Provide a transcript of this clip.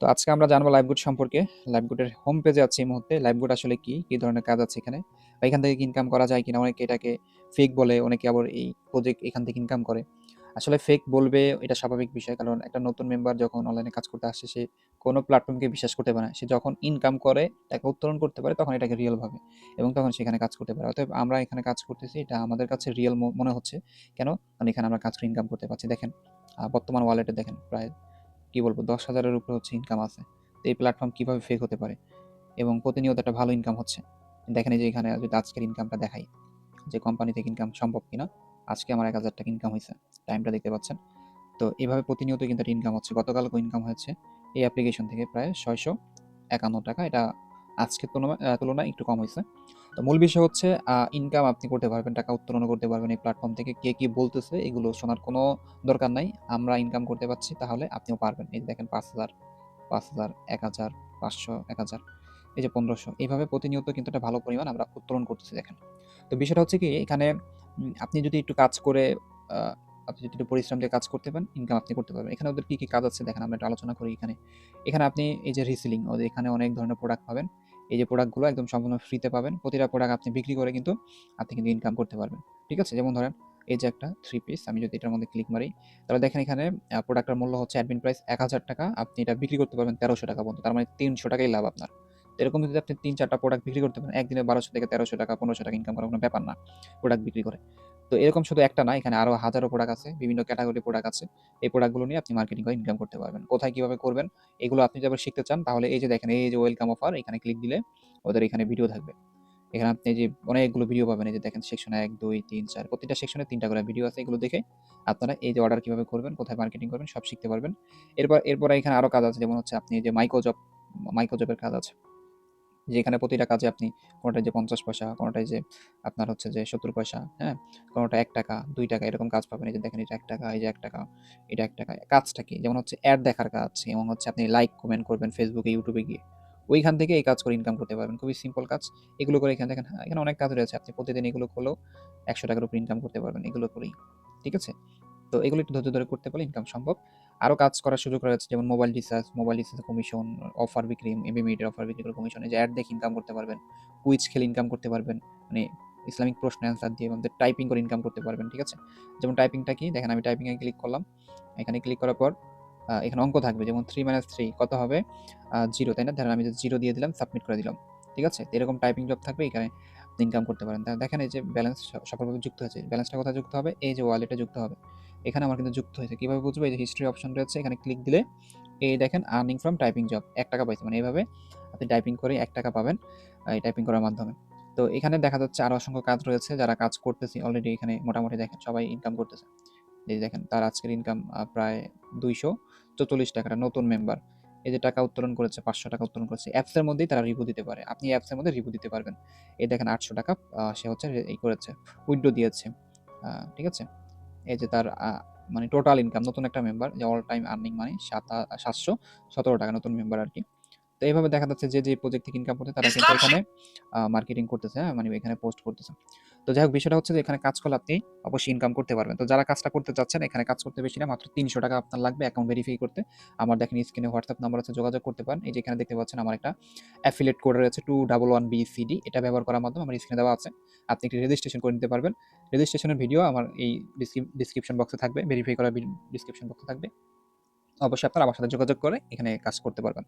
তো আজকে আমরা জানবো লাইভগুড সম্পর্কে। লাইভগুডের হোম পেজে আছি এই মুহূর্তে। লাইভগুড আসলে কি, কি ধরনের কাজ আছে এখানে, বা এখান থেকে ইনকাম করা যায় কিনা। অনেকে এটাকে ফেক বলে, অনেকে আবার এই প্রজেক্ট এখান থেকে ইনকাম করে। আসলে ফেক বলবে, এটা স্বাভাবিক বিষয়, কারণ একটা নতুন মেম্বার যখন অনলাইনে কাজ করতে আসে, সে কোনো প্ল্যাটফর্মকে বিশ্বাস করতে পারে না। সে যখন ইনকাম করে, টাকা উত্তোলন করতে পারে, তখন এটাকে রিয়েল ভাবে এবং তখন সেখানে কাজ করতে পারে। অতএব আমরা এখানে কাজ করতেছি, এটা আমাদের কাছে রিয়েল মনে হচ্ছে। কেন? কারণ এখানে আমরা কাজ করে ইনকাম করতে পারছি। দেখেন, বর্তমান ওয়ালেটে দেখেন প্রায় কি বলবো 10,000-এর উপরে হচ্ছে ইনকাম আছে। তো এই প্ল্যাটফর্ম কিভাবে ফেক হতে পারে এবং প্রতিনিয়ত একটা ভালো ইনকাম হচ্ছে। দেখেন এই যে এখানে যদি আজকের ইনকামটা দেখাই, যে কোম্পানি থেকে ইনকাম সম্ভব কিনা। আজকে আমার 1,000 টাকা ইনকাম হয়েছে, টাইমটা দেখতে পাচ্ছেন। তো এভাবে প্রতিনিয়ত কিন্তু একটা ইনকাম হচ্ছে। গতকালকেও ইনকাম হয়েছে এই অ্যাপ্লিকেশন থেকে প্রায় 651 টাকা। এটা আজকের তুলনায় একটু কম হয়েছে। তো মূল বিষয় হচ্ছে ইনকাম আপনি করতে পারবেন, টাকা উত্তোলনও করতে পারবেন এই প্ল্যাটফর্ম থেকে। কে কি বলতেছে এগুলো শোনার কোনো দরকার নাই। আমরা ইনকাম করতে পারছি, তাহলে আপনিও পারবেন। এই যে দেখেন 5,000, 5,000, 1,000, 500, 1,000, এই যে 1,500, এইভাবে প্রতিনিয়ত কিন্তু একটা ভালো পরিমাণ আমরা উত্তোলন করতেছি দেখেন। তো বিষয়টা হচ্ছে কি, এখানে আপনি যদি একটু কাজ করে, আ আপনি যদি একটু পরিশ্রম দিয়ে কাজ করতে পারেন, ইনকাম আপনি করতে পারবেন। এখানে ওদের কি, কি কাজ আছে দেখেন, আমরা একটু আলোচনা করি এখানে। এখানে আপনি এই যে রিসেলিং, ওদের এখানে অনেক ধরনের প্রোডাক্ট পাবেন। এই যে প্রোডাক্টগুলো একদম সম্পূর্ণ ফ্রিতে পাবেন। প্রতিটা প্রোডাক্ট আপনি বিক্রি করে কিন্তু আপনি কিন্তু ইনকাম করতে পারবেন। ঠিক আছে? যেমন ধরেন এই যে একটা 3 পিস, আমি যদি এটার মধ্যে ক্লিক মারি, তাহলে দেখেন এখানে প্রোডাক্টের মূল্য হচ্ছে অ্যাডমিন প্রাইস ৳১,০০০। আপনি এটা বিক্রি করতে পারবেন ৳১,৩০০ পর্যন্ত। তার মানে ৳৩০০ টাকাই লাভ আপনার। তো এরকম যদি আপনি ৩-৪ টা প্রোডাক্ট বিক্রি করতে পারেন, একদিনে ৳১,২০০ থেকে ৳১,৩০০, ৳১৫০০ ইনকাম করার কোনো ব্যাপার না প্রোডাক্ট বিক্রি করে। তো এরকম শুধু একটা না, এখানে আরো হাজারো প্রোডাক্ট আছে, বিভিন্ন ক্যাটাগরি প্রোডাক্ট আছে। এই প্রোডাক্টগুলো নিয়ে আপনি মার্কেটিং করে ইনকাম করতে পারবেন। কোথায় কিভাবে করবেন এগুলো আপনি যদি আবার শিখতে চান, তাহলে এই যে দেখেন, এই যে ওয়েলকাম অফার, এখানে ক্লিক দিলে ওদের এখানে ভিডিও থাকবে। এখানে আপনি যে অনেকগুলো ভিডিও পাবেন। এই যে দেখেন সেকশন ১, ২, ৩, ৪, প্রতিটা সেকশনে ৩ টা করে ভিডিও আছে। এগুলো দেখে আপনারা এই যে অর্ডার কিভাবে করবেন, কোথায় মার্কেটিং করবেন সব শিখতে পারবেন। এরপরে এখানে আরো কাজ আছে, যেমন হচ্ছে আপনি এই যে মাইক্রো জবের কাজ আছে। যেখানে প্রতিটা কাজে আপনি কোনটায় যে ৫০ পয়সা, কোনটায় যে আপনার হচ্ছে যে ৭০ পয়সা, হ্যাঁ? কোনটা ৳১, ৳২ এরকম কাজ পাবেন। এই যে দেখেন, এটা ৳১, এই যে ৳১, এটা ৳১। কাজটা কি? যেমন হচ্ছে এড দেখার কাজ, এবং হচ্ছে আপনি লাইক কমেন্ট করবেন Facebook এ, YouTube এ গিয়ে। ওইখান থেকে এই কাজ করে ইনকাম করতে পারবেন। খুবই সিম্পল কাজ। এগুলো করে এখানে দেখেন, এখানে অনেক কাজ রয়েছে। আপনি প্রতিদিন এগুলো করলেও ৳১০০ র উপরে ইনকাম করতে পারবেন এগুলো করেই। ঠিক আছে? তো এগুলো একটু ধৈর্য ধরে করতে পারলে ইনকাম সম্ভব। আরো কাজ করার সুযোগ রয়েছে, যেমন মোবাইল রিচার্জ কমিশন, অফার বিক্রি, এমবি অফার বিক্রি করে কমিশন, এই যে অ্যাড দেখে ইনকাম করতে পারবেন। কুইজ খেলে ইনকাম করতে পারবেন। মানে ইসলামিক প্রশ্ন অ্যান্সার দিয়ে আমাদের টাইপিং করে ইনকাম করতে পারবেন। ঠিক আছে? যেমন টাইপিংটা কি? দেখেন, আমি টাইপিং এ ক্লিক করলাম। এখানে ক্লিক করার পর এখানে অঙ্ক থাকবে, যেমন 3 - 3 কত হবে? 0, তাই না? ধরেন আমি যদি 0 দিয়ে দিলাম, সাবমিট করে দিলাম। ঠিক আছে? তো এরকম টাইপিং জব থাকবে, এখানে আপনি ইনকাম করতে পারেন। দেখেন এই যে ব্যালেন্স সফলভাবে যুক্ত হয়েছে। ব্যালেন্সটা কোথায় যুক্ত হবে? এই যে ওয়ালেটে যুক্ত হবে। এখানে আমার কিন্তু যুক্ত হয়েছে। কিভাবে বুঝবো? এই যে হিস্ট্রি অপশন রয়েছে, এখানে ক্লিক দিলে এই দেখেন আর্নিং ফ্রম টাইপিং জব ৳১ পাইছি। মানে এভাবে আপনি টাইপিং করে ৳১ পাবেন এই টাইপিং করার মাধ্যমে। তো এখানে দেখা যাচ্ছে আরো অসংখ্য কাজ রয়েছে। যারা কাজ করতেছে অলরেডি, এখানে মোটামুটি দেখেন সবাই ইনকাম করতেছে। এই যে দেখেন, তার আজকের ইনকাম প্রায় ৳২৪৪ নতুন মেম্বার। এই যে টাকা উত্তোলন করেছে, ৳৫০০ উত্তোলন করেছে। অ্যাপস এর মধ্যেই তারা রিভিউ দিতে পারে। আপনি অ্যাপস এর মধ্যে রিভিউ দিতে পারবেন। এই দেখেন ৳৮০০ সে হচ্ছে করেছে, উইথড্র দিয়েছে। ঠিক আছে? এই যে তার মানে টোটাল ইনকাম, নতুন একটা মেম্বার, যে অল টাইম আর্নিং মানি ৳৭১৭ নতুন মেম্বার আরকি। তো এইভাবে দেখা যাচ্ছে যে, যে প্রজেক্ট থেকে ইনকাম করছে তারা কিন্তু এখানে মার্কেটিং করতেছে, হ্যাঁ? মানে এখানে পোস্ট করতেছে। তো যাই হোক, বিষয়টা হচ্ছে যে এখানে কাজ করলে আপনি অবশ্যই ইনকাম করতে পারবেন। তো যারা কাজটা করতে চাচ্ছেন, এখানে কাজ করতে বেশি না, মাত্র ৳৩০০ আপনার লাগবে অ্যাকাউন্ট ভেরিফাই করতে। আমার দেখেন স্ক্রিনে WhatsApp নাম্বার আছে, যোগাযোগ করতে পারেন। এই যে এখানে দেখতে পাচ্ছেন আমার একটা অ্যাফিলিয়েট কোড রয়েছে 211BCD, এটা ব্যবহার করার মাধ্যমে আমার স্ক্রিনে দেওয়া আছে। আপনি একটি রেজিস্ট্রেশন করে নিতে পারবেন। রেজিস্ট্রেশনের ভিডিও আমার এই ডেসক্রিপশন বক্সে থাকবে, ভেরিফাই করা ডেসক্রিপশন বক্সে থাকবে। অবশ্যই আপনারা আমার সাথে যোগাযোগ করে এখানে কাজ করতে পারবেন।